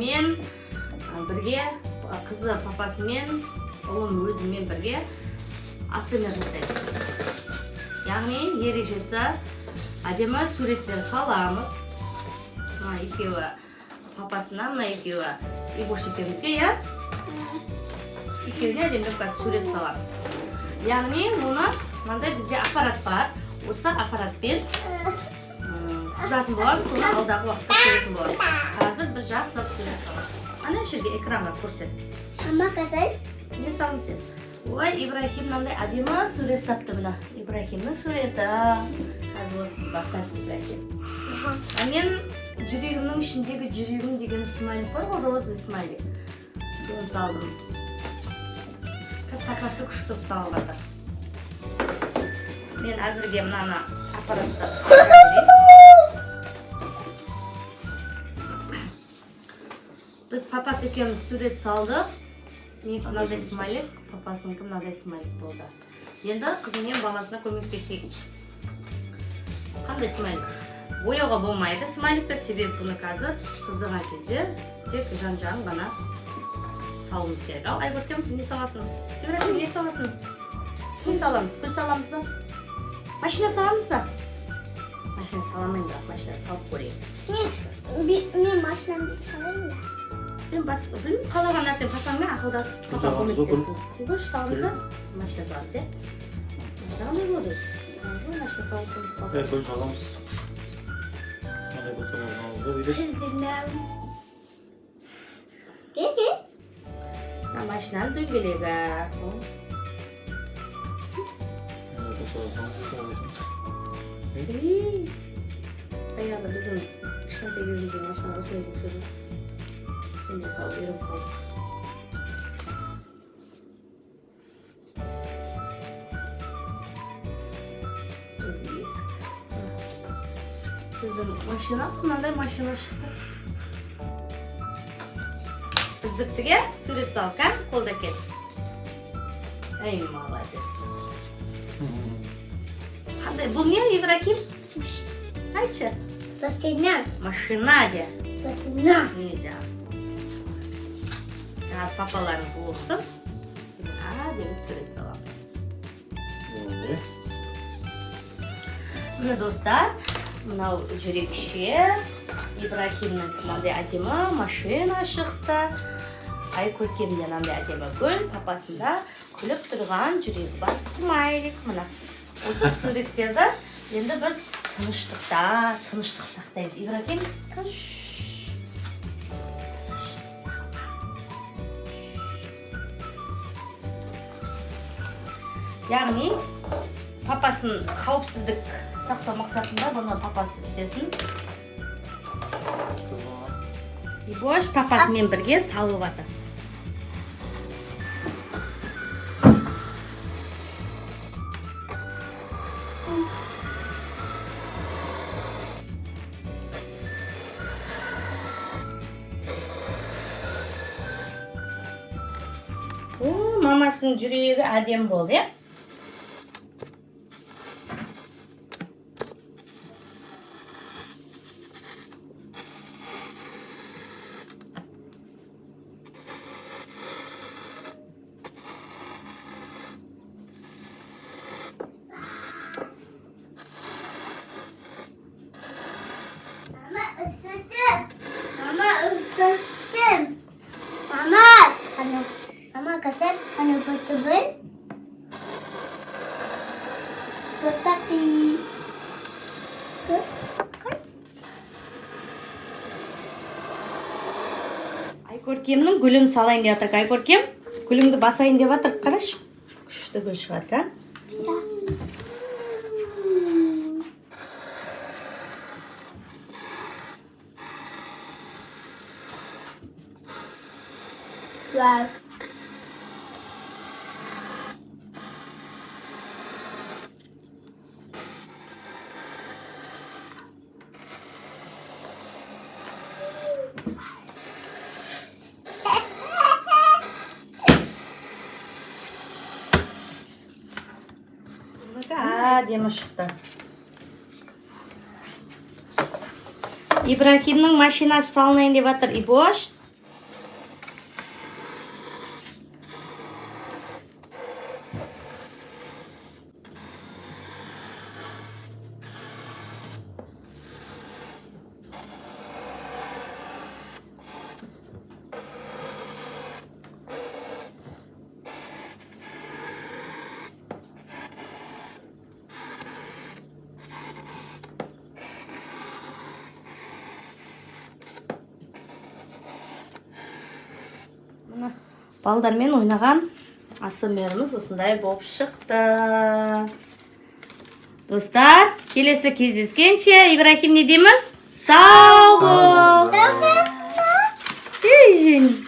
мен бірге, қызы папасымен, ұлым өзімен бірге АСМР жасаймыз. Яғни ережесі әдемі суреттер саламыз. Мына екеуі папасына, мына екеуі Ибош екеумізге, иә? Екеуіне әдемі сурет саламыз. Яғни оны мынандай бізде аппарат бар. Осы аппаратпен сызатын боламыз, соны алдағы уақытта көретін боламыз. Қазір біз жақсылап сурет саламыз. Ана жерге экранға көрсет. Ама қазір Не салың сен? Ой, Ибрахим мынандай әдемі сурет сапты мына. Ибрахимнің суреті. Қазір осы басады Ибрахим. Мен жүрегімнің ішіндегі жүрегім деген смайлик бар ғой, розовый смайлик. Соны салдым. Папасы күштіп салып жатыр. Мен әзірге мынаны аппаратта біз папасы екеуміз сурет салдық. Мен мынандай смайлик, папасының мынандай смайлик болды. Енді қызы мен баласына көмектесейік. Қандай смайлик? Бояуға болмайды смайликті, себебі бұны қазір қыздырған кезде тек жан-жағын ғана салуымыз керек. Ал Айгөркем, не саласың? Ибрахим, не саласың? Не саламыз? Гүл саламыз ба? Машина саламыз ба? Машина саламайын бірақ, машина салып көрейік. мен машинамды салайын ба? Сен білмеймін, қалаған нәрсен папаңмен ақылдасып, папа көмектесін. Ибош саламыз ба? Машина саламыз, е? Қандай болды? Машина салып көмектесін. Гүл саламыз. Қандай болса болмауыз ба? Келге? Машинаның дөңгелегі. Баяғыда біздің кішкентай кезімізде машина осылай болушы еді. Сен де салып үйреніп қалдық. Біздің машина, мынандай машина шықты. Біздіктіге сурет салып, қолда кет. Әй, молодец. Қандай, бұл не, Ибрахим? Айтшы. Машина. Машина де. Машина. Не жа. Папаларың болсын. Әдемі сурет саламыз. Міне достар, мынау жүрекше. Ибрахимнің мынандай әдемі машина шықты. Айкөркемде мынандай әдемі гүл, папасында күліп тұрған жүрек бар смайлик мына. Осы суреттерді енді біз тыныштық сақтаймыз. Ибрахим, яғни папасын қауіпсіздік сақтау мақсатында бұны папасы істесін. Ибош папасымен бірге салып жатыр. Мамасының жүрегі әдем болды, е? Mama kasar anu betul-betul. Tetapi Айкөркемнің гүлін салайын деп жатыр. Айкөркем, гүліңді басайын деп жатыр. Қараш. Күшті гүл шығады, wow. Әдемі шықты. Ибрахимнің машинасы салынайын деп жатыр. Ибош, мына балдармен ойнаған асмріміз осындай болып шықты. Достар, келесі кездескенше Ибрахим не дейміз? Сау бол! Ей, жен.